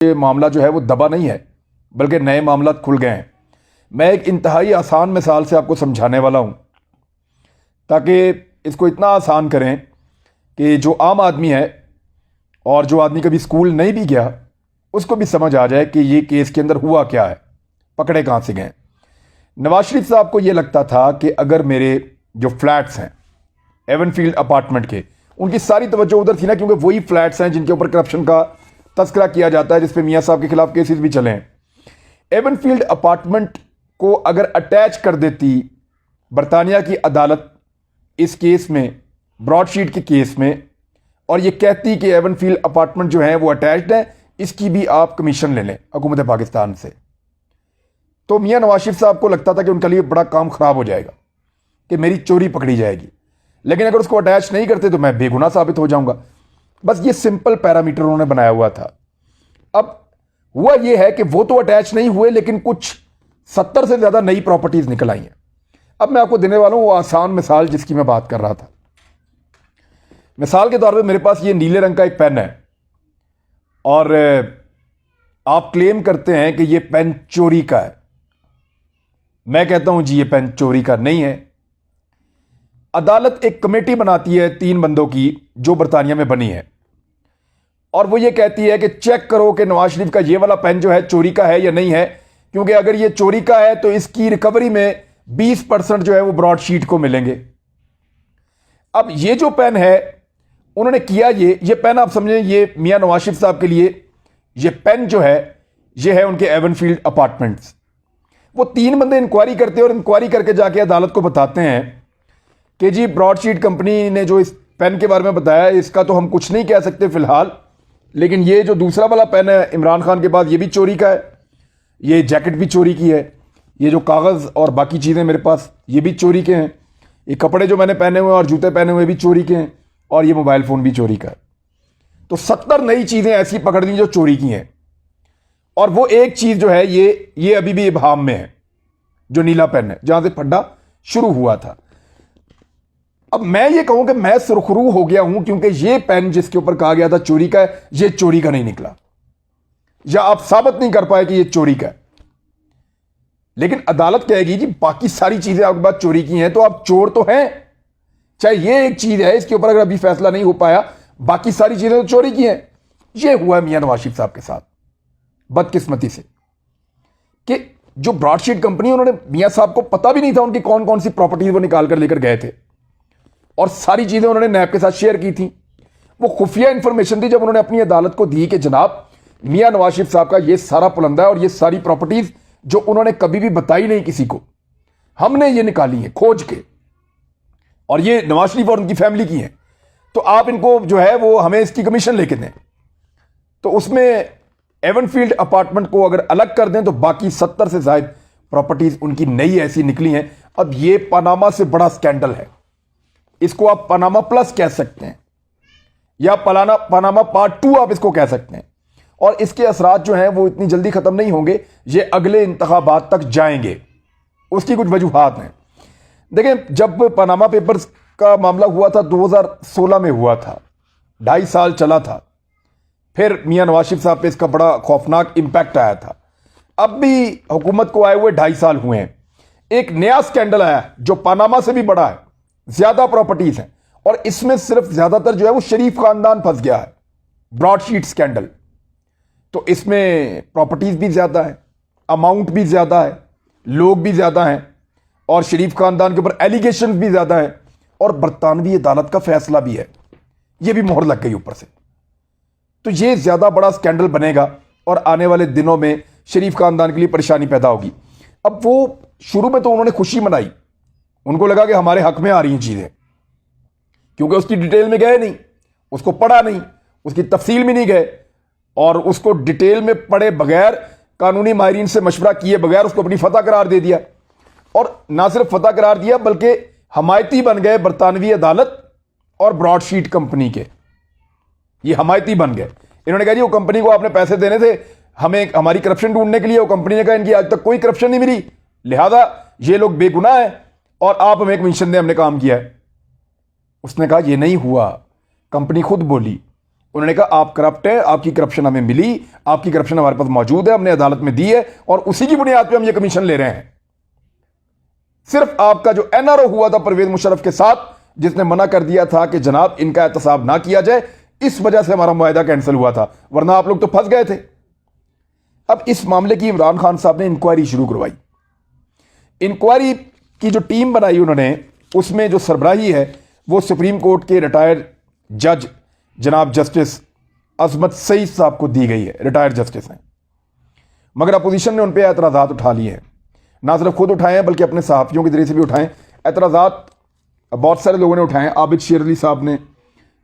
ये मामला जो है वो दबा नहीं है, बल्कि नए मामला खुल गए हैं। मैं एक इंतहाई आसान मिसाल से आपको समझाने वाला हूँ, ताकि इसको इतना आसान करें कि जो आम आदमी है और जो आदमी कभी स्कूल नहीं भी गया उसको भी समझ आ जाए कि ये केस के अंदर हुआ क्या है, पकड़े कहाँ से गए। नवाज शरीफ साहब को ये लगता था कि अगर मेरे जो फ्लैट्स हैं एवनफील्ड अपार्टमेंट के, उनकी सारी तवज्जो उधर थी ना, क्योंकि वही फ्लैट्स हैं जिनके ऊपर करप्शन का तस्करा किया जाता है, जिसपे मियाँ साहब के खिलाफ केसेस भी चले हैं। एवनफील्ड अपार्टमेंट को अगर अटैच कर देती बरतानिया की अदालत इस केस में, ब्रॉडशीट के केस में, और ये कहती कि एवनफील्ड अपार्टमेंट जो है वो अटैच्ड है, इसकी भी आप कमीशन ले लें हुकूमत पाकिस्तान से, तो मियाँ नवाज शरीफ साहब को लगता था कि उनके लिए बड़ा काम खराब हो जाएगा, कि मेरी चोरी पकड़ी जाएगी। लेकिन अगर उसको अटैच नहीं करते तो मैं बेगुनाह साबित हो जाऊंगा। बस ये सिंपल पैरामीटर उन्होंने बनाया हुआ था। अब हुआ ये है कि वो तो अटैच नहीं हुए, लेकिन कुछ 70 से ज्यादा नई प्रॉपर्टीज निकल आई हैं। अब मैं आपको देने वाला हूं वो आसान मिसाल जिसकी मैं बात कर रहा था। मिसाल के तौर पे मेरे पास ये नीले रंग का एक पेन है और आप क्लेम करते हैं कि ये पेन चोरी का है। मैं कहता हूं जी ये पेन चोरी का नहीं है। अदालत एक कमेटी बनाती है 3 बंदों की जो बरतानिया में बनी है, और वो ये कहती है कि चेक करो कि नवाज शरीफ का ये वाला पेन जो है चोरी का है या नहीं है, क्योंकि अगर ये चोरी का है तो इसकी रिकवरी में 20% जो है वो ब्रॉडशीट को मिलेंगे। अब ये जो पेन है उन्होंने किया ये पेन आप समझें, ये मियां नवाज शरीफ साहब के लिए ये पेन जो है ये है उनके एवनफील्ड अपार्टमेंट्स। वो 3 बंदे इंक्वायरी करते हैं और इंक्वायरी करके जाके अदालत को बताते हैं कि जी ब्रॉडशीट कंपनी ने जो इस पेन के बारे में बताया इसका तो हम कुछ नहीं कह सकते फिलहाल, लेकिन ये जो दूसरा वाला पेन है इमरान खान के पास ये भी चोरी का है, ये जैकेट भी चोरी की है, ये जो कागज़ और बाकी चीज़ें मेरे पास ये भी चोरी के हैं, ये कपड़े जो मैंने पहने हुए और जूते पहने हुए भी चोरी के हैं, और ये मोबाइल फ़ोन भी चोरी का है। तो 70 नई चीज़ें ऐसी पकड़ ली जो चोरी की हैं, और वो एक चीज़ जो है ये अभी भी इबाम में है, जो नीला पेन है जहां से फड्डा शुरू हुआ था। अब मैं ये कहूं कि मैं सुरखरू हो गया हूं, क्योंकि ये पेन जिसके ऊपर कहा गया था चोरी का है, ये चोरी का नहीं निकला, या आप साबित नहीं कर पाए कि ये चोरी का है। लेकिन अदालत कहेगी जी बाकी सारी चीजें आपके पास चोरी की हैं, तो आप चोर तो हैं। चाहे ये एक चीज है इसके ऊपर अगर अभी फैसला नहीं हो पाया, बाकी सारी चीजें तो चोरी की हैं। ये हुआ है मियां नवाज शरीफ साहब के साथ बदकिस्मती से, कि जो ब्रॉडशीट कंपनी, उन्होंने मियां साहब को पता भी नहीं था उनकी कौन कौन सी प्रॉपर्टीज वो निकाल कर लेकर गए थे, और सारी चीजें उन्होंने नैब के साथ शेयर की थी। वो खुफिया इंफॉर्मेशन थी जब उन्होंने अपनी अदालत को दी कि जनाब मियां नवाज शरीफ साहब का ये सारा पुलंदा है और ये सारी प्रॉपर्टीज जो उन्होंने कभी भी बताई नहीं किसी को, हमने ये निकाली है खोज के, और ये नवाज शरीफ और उनकी फैमिली की है, तो आप इनको जो है वो हमें इसकी कमीशन लेके दें। तो उसमें एवनफील्ड अपार्टमेंट को अगर अलग कर दें तो बाकी 70 से ज्यादा प्रॉपर्टीज उनकी नई ऐसी निकली हैं। अब ये पनामा से बड़ा स्कैंडल है, इसको आप पनामा प्लस कह सकते हैं, या पनामा पार्ट 2 आप इसको कह सकते हैं। और इसके असरात जो हैं वो इतनी जल्दी खत्म नहीं होंगे, ये अगले इंतखाबात तक जाएंगे। उसकी कुछ वजूहात हैं। देखें, जब पनामा पेपर्स का मामला हुआ था 2016 में हुआ था, 2.5 साल चला था, फिर मियां नवाज शरीफ साहब पे इसका बड़ा खौफनाक इंपैक्ट आया था। अब भी हुकूमत को आए हुए 2.5 साल हुए हैं, एक नया स्कैंडल आया जो पनामा से भी बड़ा है, ज्यादा प्रॉपर्टीज हैं, और इसमें सिर्फ ज्यादातर जो है वो शरीफ खानदान फंस गया है, ब्रॉडशीट स्कैंडल। तो इसमें प्रॉपर्टीज भी ज्यादा है, अमाउंट भी ज्यादा है, लोग भी ज्यादा हैं, और शरीफ खानदान के ऊपर एलिगेशन भी ज्यादा है, और बरतानवी अदालत का फैसला भी है, यह भी मोहर लग गई ऊपर से। तो यह ज्यादा बड़ा स्कैंडल बनेगा और आने वाले दिनों में शरीफ खानदान के लिए परेशानी पैदा होगी। अब वो शुरू में तो उन्होंने खुशी मनाई, उनको लगा कि हमारे हक में आ रही हैं चीजें, क्योंकि उसकी डिटेल में गए नहीं, उसको पढ़ा नहीं, उसकी तफसील में नहीं गए, और उसको डिटेल में पढ़े बगैर, कानूनी माहिरीन से मशवरा किए बगैर उसको अपनी फतह करार दे दिया। और ना सिर्फ फतह करार दिया बल्कि हमायती बन गए बरतानवी अदालत और ब्रॉडशीट कंपनी के, ये हमायती बन गए। इन्होंने कहा जी वो कंपनी को आपने पैसे देने थे हमें हमारी करप्शन ढूंढने के लिए, वो कंपनी ने कहा इनकी आज तक कोई करप्शन नहीं मिली, लिहाजा ये लोग बेगुनाह हैं और आप हमें कमीशन दें, हमने काम किया है। उसने कहा ये नहीं हुआ, कंपनी खुद बोली उन्होंने कहा आप करप्ट हैं, आपकी करप्शन हमें मिली, आपकी करप्शन हमारे पास मौजूद है, हमने अदालत में दी है और उसी की बुनियाद पे हम ये कमीशन ले रहे हैं। सिर्फ आपका जो एनआरओ हुआ था परवेज मुशर्रफ के साथ, जिसने मना कर दिया था कि जनाब इनका एहतसाब ना किया जाए, इस वजह से हमारा मुआहदा कैंसिल हुआ था, वरना आप लोग तो फंस गए थे। अब इस मामले की इमरान खान साहब ने इंक्वायरी शुरू करवाई। इंक्वायरी की जो टीम बनाई उन्होंने, उसमें जो सरबराही है वो सुप्रीम कोर्ट के रिटायर्ड जज जनाब जस्टिस अजमत सईद साहब को दी गई है। रिटायर्ड जस्टिस हैं, मगर अपोजिशन ने उन पर एतराज़ात उठा लिए हैं। ना सिर्फ खुद उठाए हैं बल्कि अपने सहाफ़ियों के जरिए से भी उठाएं। एतराज़ात बहुत सारे लोगों ने उठाए हैं। आबिद शेर अली साहब ने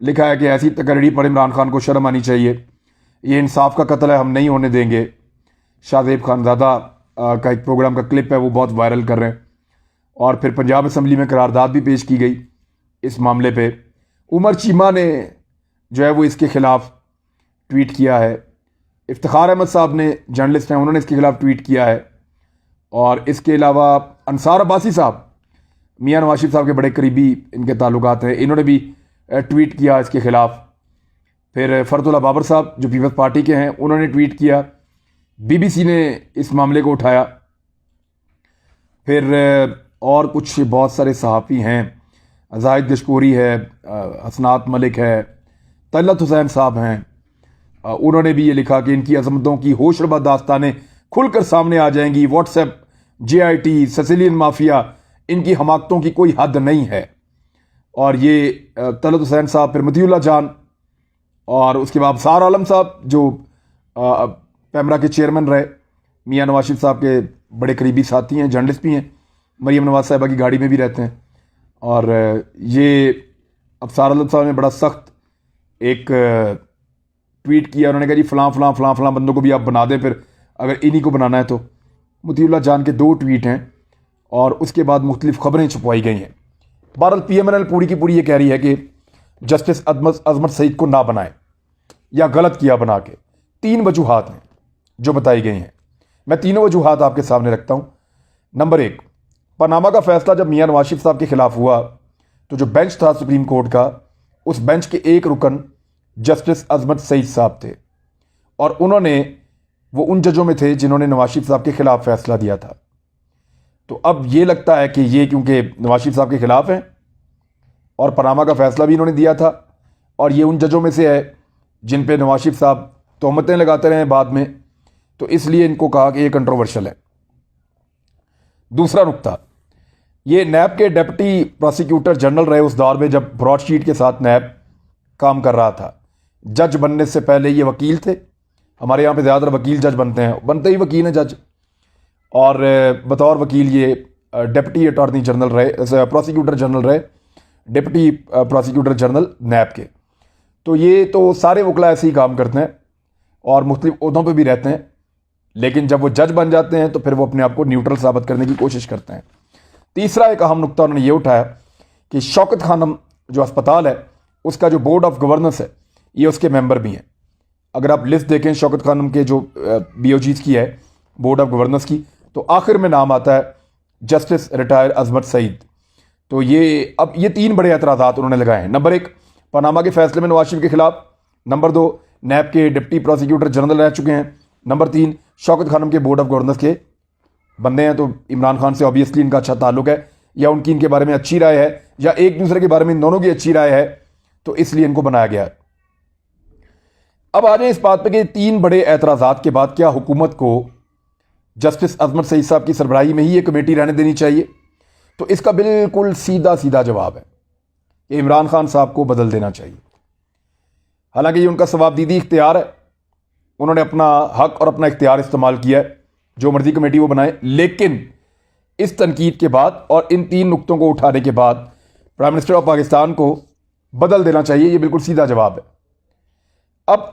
लिखा है कि ऐसी तकरीरी पर इमरान खान को शर्म आनी चाहिए, ये इंसाफ का कत्ल है, हम नहीं होने देंगे। शाहजेब खानज़ादा का एक प्रोग्राम का क्लिप है, वो बहुत वायरल कर रहे हैं। और फिर पंजाब असम्बली में करारदाद भी पेश की गई इस मामले पे। उमर चीमा ने जो है वो इसके ख़िलाफ़ ट्वीट किया है। इफ्तिखार अहमद साहब ने, जर्नलिस्ट हैं, उन्होंने इसके ख़िलाफ़ ट्वीट किया है। और इसके अलावा अंसार अब्बासी साहब, मियां नवाज शरीफ साहब के बड़े करीबी इनके ताल्लुकात हैं, इन्होंने भी ट्वीट किया इसके ख़िलाफ़। फिर फ़रतुल्लाह बाबर साहब जो पीपल्स पार्टी के हैं, उन्होंने ट्वीट किया। बीबीसी ने इस मामले को उठाया। फिर और कुछ बहुत सारे सहाफ़ी हैं, जाहिद गशकोरी है, हसनात मलिक है, तलत हुसैन साहब हैं, उन्होंने भी ये लिखा कि इनकी अजमतों की होशरबा दास्तानें खुलकर सामने आ जाएंगी। व्हाट्सएप, JIT, सिसिलियन माफिया, इनकी हमाकतों की कोई हद नहीं है। और ये तलत हुसैन साहब, फिर मतीउल्लाह जान, और उसके बाद अबसार आलम साहब जो पैमरा के चेयरमैन रहे, मियां नवाज शरीफ साहब के बड़े करीबी साथी हैं, जर्नलिस्ट भी हैं, मरीम नवाज साहिबा की गाड़ी में भी रहते हैं। और ये अबसार आलम साहब ने बड़ा सख्त एक ट्वीट किया। उन्होंने कहा जी फ़लाँ बंदों को भी आप बना दें, फिर अगर इन्हीं को बनाना है तो। मतीउल्लाह जान के 2 ट्वीट हैं और उसके बाद मुख्तलिफ खबरें छुपवाई गई हैं। बहरहाल PMNL पूरी की पूरी ये कह रही है कि जस्टिस अजमत सईद को ना बनाए या गलत किया बना के। 3 वजूहात हैं जो बताई गई हैं। मैं तीनों वजूहात आपके सामने रखता हूँ। नंबर 1, पनामा का फैसला जब मियां नवाज शरीफ साहब के खिलाफ हुआ तो जो बेंच था सुप्रीम कोर्ट का, उस बेंच के एक रुकन जस्टिस अजमत सईद साहब थे और उन्होंने, वो उन जजों में थे जिन्होंने नवाज शरीफ साहब के खिलाफ फैसला दिया था। तो अब ये लगता है कि ये क्योंकि नवाज शरीफ साहब के खिलाफ हैं और पनामा का फैसला भी इन्होंने दिया था और ये उन जजों में से है जिन पे नवाज शरीफ साहब तोहमतें लगाते रहे बाद में, तो इसलिए इनको कहा कि ये कंट्रोवर्शियल है। दूसरा नुक्ता, ये नैब के डिप्टी प्रोसिक्यूटर जनरल रहे उस दौर में जब ब्रॉडशीट के साथ नैब काम कर रहा था। जज बनने से पहले ये वकील थे। हमारे यहाँ पे ज़्यादातर वकील जज बनते हैं, बनते ही वकील हैं जज। और बतौर वकील ये डिप्टी अटॉर्नी जनरल रहे, प्रोसिक्यूटर जनरल रहे, डिप्टी प्रोसिक्यूटर जनरल नैब के। तो ये तो सारे वकला ऐसे ही काम करते हैं और मुख्तलिफ ओहदों पे भी रहते हैं, लेकिन जब वो जज बन जाते हैं तो फिर वो अपने आप को न्यूट्रल साबित करने की कोशिश करते हैं। तीसरा एक अहम नुक्ता उन्होंने ये उठाया कि शौकत खानम जो अस्पताल है उसका जो बोर्ड ऑफ गवर्नेंस है, ये उसके मेंबर भी हैं। अगर आप लिस्ट देखें शौकत खानम के जो BOGs की है, बोर्ड ऑफ गवर्नेंस की, तो आखिर में नाम आता है जस्टिस रिटायर अजमत सईद। तो ये अब ये 3 बड़े एतराज़ात उन्होंने लगाए हैं। नंबर 1, पनामा के फैसले में नवाज शरीफ के खिलाफ। नंबर 2, नैब के डिप्टी प्रोसिक्यूटर जनरल रह चुके हैं। नंबर 3, शौकत खानम के बोर्ड ऑफ गवर्नेंस के बंदे हैं। तो इमरान खान से ऑब्वियसली इनका अच्छा ताल्लुक है, या उनकी इनके बारे में अच्छी राय है, या एक दूसरे के बारे में इन दोनों की अच्छी राय है, तो इसलिए इनको बनाया गया है। अब आ जाए इस बात पे कि 3 बड़े एतराज़ात के बाद क्या हुकूमत को जस्टिस अजमत सईद साहब की सरबराही में ही ये कमेटी रहने देनी चाहिए? तो इसका बिल्कुल सीधा सीधा जवाब है कि इमरान खान साहब को बदल देना चाहिए। हालांकि ये उनका सवाबदीदी इख्तियार है, उन्होंने अपना हक और अपना इख्तियार इस्तेमाल किया है, जो मर्जी कमेटी वो बनाए। लेकिन इस तनकीद के बाद और इन 3 नुक्तों को उठाने के बाद प्राइम मिनिस्टर ऑफ पाकिस्तान को बदल देना चाहिए, ये बिल्कुल सीधा जवाब है। अब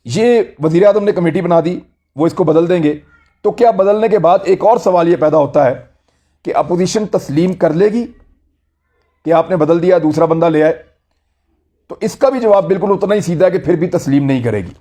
ये वज़ीर आज़म ने कमेटी बना दी, वो इसको बदल देंगे, तो क्या बदलने के बाद एक और सवाल ये पैदा होता है कि अपोजिशन तस्लीम कर लेगी कि आपने बदल दिया, दूसरा बंदा ले आए? तो इसका भी जवाब बिल्कुल उतना ही सीधा है कि फिर भी तस्लीम नहीं करेगी।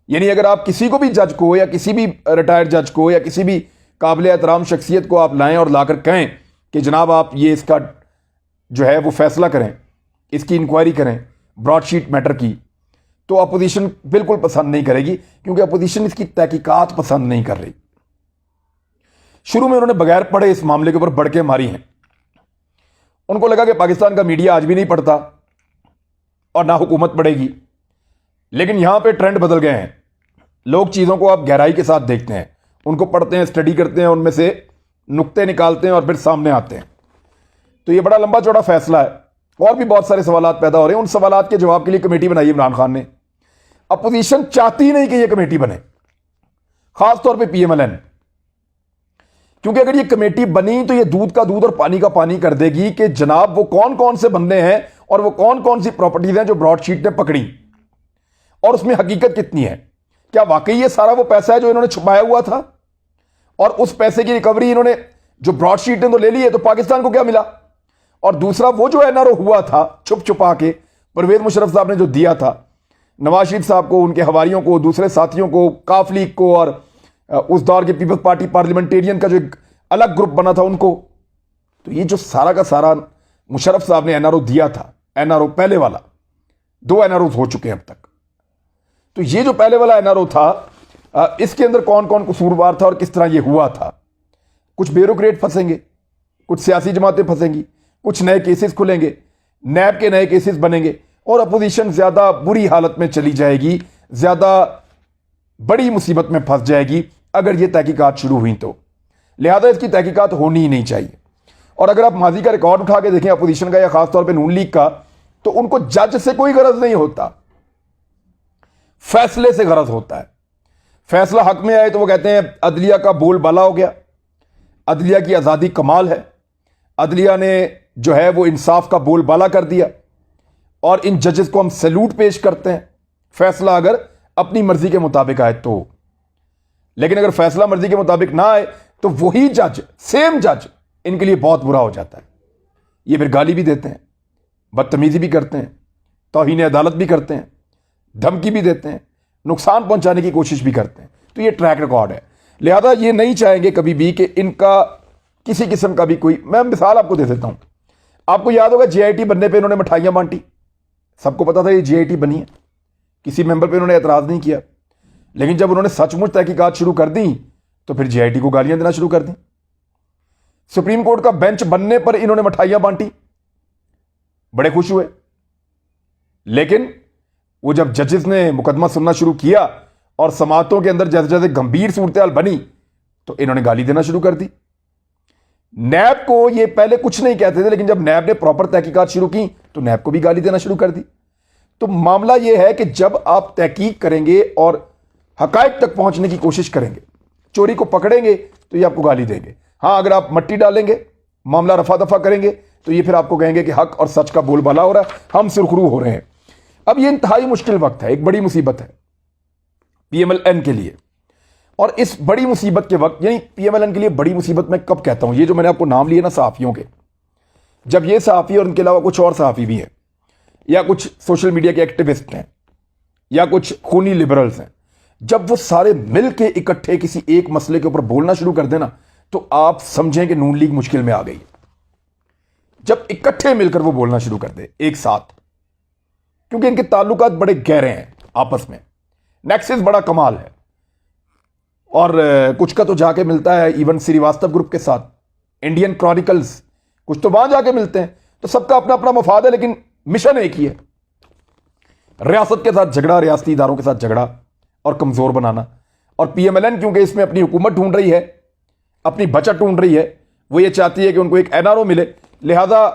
यानी अगर आप किसी को भी जज को, या किसी भी रिटायर्ड जज को, या किसी भी काबिल एहतराम शख्सियत को आप लाएं और लाकर कहें कि जनाब आप ये इसका जो है वो फैसला करें, इसकी इंक्वायरी करें ब्रॉडशीट मैटर की, तो अपोजिशन बिल्कुल पसंद नहीं करेगी, क्योंकि अपोजिशन इसकी तहकीकात पसंद नहीं कर रही। शुरू में उन्होंने बगैर पढ़े इस मामले के ऊपर बढ़के मारी हैं। उनको लगा कि पाकिस्तान का मीडिया आज भी नहीं पढ़ता और ना हुकूमत पढ़ेगी, लेकिन यहां पे ट्रेंड बदल गए हैं। लोग चीज़ों को अब गहराई के साथ देखते हैं, उनको पढ़ते हैं, स्टडी करते हैं, उनमें से नुक्ते निकालते हैं और फिर सामने आते हैं। तो ये बड़ा लंबा चौड़ा फैसला है और भी बहुत सारे सवाल पैदा हो रहे हैं। उन सवाल के जवाब के लिए कमेटी बनाई इमरान खान ने। अपोजिशन चाहती ही नहीं कि यह कमेटी बने, खासतौर पर PMLN, क्योंकि अगर ये कमेटी बनी तो ये दूध का दूध और पानी का पानी कर देगी कि जनाब वो कौन कौन से बंदे हैं और वो कौन कौन सी प्रॉपर्टीज हैं जो ब्रॉडशीट ने पकड़ी और उसमें हकीकत कितनी है। क्या वाकई ये सारा वो पैसा है जो इन्होंने छुपाया हुआ था, और उस पैसे की रिकवरी इन्होंने जो ब्रॉडशीट ने तो ले ली है, तो पाकिस्तान को क्या मिला। और दूसरा, वो जो NRO हुआ था छुप छुपा के, परवेज मुशर्रफ साहब ने जो दिया था नवाज शरीफ साहब को, उनके हवारियों को, दूसरे साथियों को, काफ लीग को, और उस दौर के पीपल्स पार्टी पार्लियामेंटेरियन का जो एक अलग ग्रुप बना था उनको। तो ये जो सारा का सारा मुशर्रफ साहब ने NRO दिया था, NRO पहले वाला, 2 NRO हो चुके हैं अब तक। तो ये जो पहले वाला NRO था, इसके अंदर कौन कौन कसूरवार था और किस तरह ये हुआ था। कुछ ब्यूरोक्रेट फंसेंगे, कुछ सियासी जमातें फंसेंगी, कुछ नए केसेस खुलेंगे, नैब के नए केसेस बनेंगे और अपोजिशन ज्यादा बुरी हालत में चली जाएगी, ज्यादा बड़ी मुसीबत में फंस जाएगी अगर ये तहकीकात शुरू हुई तो। लिहाजा इसकी तहकीकात होनी ही नहीं चाहिए। और अगर आप माजी का रिकॉर्ड उठा के देखें अपोजिशन का या खासतौर पर नून लीग का, तो उनको जज से कोई गरज नहीं होता, फैसले से गरज होता है। फैसला हक में आए तो वो कहते हैं अदलिया का बोलबाला हो गया, अदलिया की आज़ादी कमाल है, अदलिया ने जो है वो इंसाफ का बोलबाला कर दिया और इन जजेस को हम सैल्यूट पेश करते हैं, फैसला अगर अपनी मर्जी के मुताबिक आए तो। लेकिन अगर फैसला मर्जी के मुताबिक ना आए तो वही जज, सेम जज, इनके लिए बहुत बुरा हो जाता है। ये फिर गाली भी देते हैं, बदतमीजी भी करते हैं, तौहीन अदालत भी करते हैं, धमकी भी देते हैं, नुकसान पहुंचाने की कोशिश भी करते हैं। तो ये ट्रैक रिकॉर्ड है। लिहाजा ये नहीं चाहेंगे कभी भी कि इनका किसी किस्म का भी कोई, मैं मिसाल आपको दे देता हूं। आपको याद होगा JIT बनने पे इन्होंने मिठाइयां बांटी, सबको पता था ये JIT बनी है, किसी मेंबर पे इन्होंने एतराज नहीं किया। लेकिन जब उन्होंने सचमुच तहकीकात शुरू कर दी तो फिर JIT को गालियां देना शुरू कर दी। सुप्रीम कोर्ट का बेंच बनने पर इन्होंने मिठाइयां बांटी, बड़े खुश हुए। लेकिन वो जब जजेस ने मुकदमा सुनना शुरू किया और समातों के अंदर जैसे जैसे गंभीर सूरत बनी तो इन्होंने गाली देना शुरू कर दी। नैब को ये पहले कुछ नहीं कहते थे, लेकिन जब नैब ने प्रॉपर तहकीकात शुरू की तो नैब को भी गाली देना शुरू कर दी। तो मामला यह है कि जब आप तहकीक करेंगे और हकायक तक पहुंचने की कोशिश करेंगे, चोरी को पकड़ेंगे तो ये आपको गाली देंगे। हां, अगर आप मट्टी डालेंगे, मामला रफा दफा करेंगे तो ये फिर आपको कहेंगे कि हक और सच का बोलबाला हो रहा है, हम सुरखरू हो रहे हैं। अब ये इंतहाई मुश्किल वक्त है, एक बड़ी मुसीबत है PMLN के लिए। और इस बड़ी मुसीबत के वक्त, यानी PMLN के लिए बड़ी मुसीबत मैं कब कहता हूं, ये जो मैंने आपको नाम लिए ना सहाफ़ियों के, जब ये सहाफ़ी और इनके अलावा कुछ और सहाफ़ी भी हैं, या कुछ सोशल मीडिया के एक्टिविस्ट हैं, या कुछ खूनी लिबरल्स हैं, जब वो सारे मिल के इकट्ठे किसी एक मसले के ऊपर बोलना शुरू कर देना तो आप समझें कि नून लीग मुश्किल में आ गई। जब इकट्ठे मिलकर वो बोलना शुरू कर दे एक साथ, क्योंकि इनके ताल्लुकात बड़े गहरे हैं आपस में, नेक्सस बड़ा कमाल है। और कुछ का तो जाके मिलता है इवन श्रीवास्तव ग्रुप के साथ, इंडियन क्रॉनिकल्स, कुछ तो वहां जाके मिलते हैं। तो सबका अपना अपना मफाद है, लेकिन मिशन एक ही है, रियासत के साथ झगड़ा, रियासती इदारों के साथ झगड़ा और कमजोर बनाना। और PMLN क्योंकि इसमें अपनी हुकूमत ढूंढ रही है, अपनी बचत ढूंढ रही है, वो ये चाहती है कि उनको एक NRO मिले, लिहाजा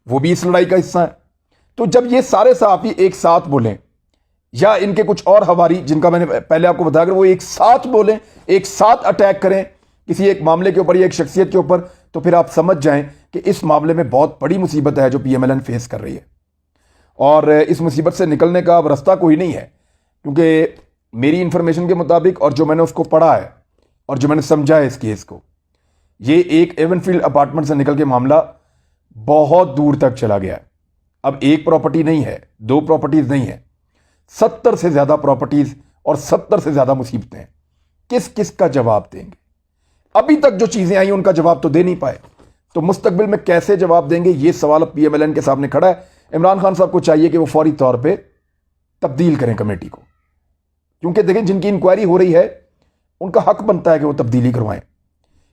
वो भी इस लड़ाई का हिस्सा है। तो जब ये सारे सहाफ़ी एक साथ बोलें, या इनके कुछ और हवारी जिनका मैंने पहले आपको बताया, अगर वो एक साथ बोलें, एक साथ अटैक करें किसी एक मामले के ऊपर या एक शख्सियत के ऊपर, तो फिर आप समझ जाएं कि इस मामले में बहुत बड़ी मुसीबत है जो PMLN फेस कर रही है। और इस मुसीबत से निकलने का अब रास्ता कोई नहीं है, क्योंकि मेरी इंफॉर्मेशन के मुताबिक और जो मैंने उसको पढ़ा है और जो मैंने समझा है इस केस को, ये एक एवनफील्ड अपार्टमेंट से निकल के मामला बहुत दूर तक चला गया है। अब एक प्रॉपर्टी नहीं है, 2 प्रॉपर्टीज नहीं है, 70 से ज्यादा प्रॉपर्टीज और 70 से ज्यादा मुसीबतें हैं। किस किस का जवाब देंगे? अभी तक जो चीजें आई उनका जवाब तो दे नहीं पाए, तो मुस्तकबिल में कैसे जवाब देंगे, ये सवाल अब PMLN के सामने खड़ा है। इमरान खान साहब को चाहिए कि वो फौरी तौर पे तब्दील करें कमेटी को, क्योंकि देखें जिनकी इंक्वायरी हो रही है उनका हक बनता है कि वो तब्दीली करवाएं,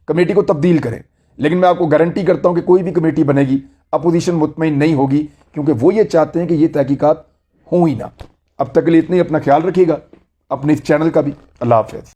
कमेटी को तब्दील करें। लेकिन मैं आपको गारंटी करता हूं कि कोई भी कमेटी बनेगी अपोजिशन मुतमईन नहीं होगी, क्योंकि वो ये चाहते हैं कि ये तहकीकात हों ही ना। अब तक के लिए इतने ही, अपना ख्याल रखिएगा, अपने इस चैनल का भी। अल्लाह हाफ़िज़।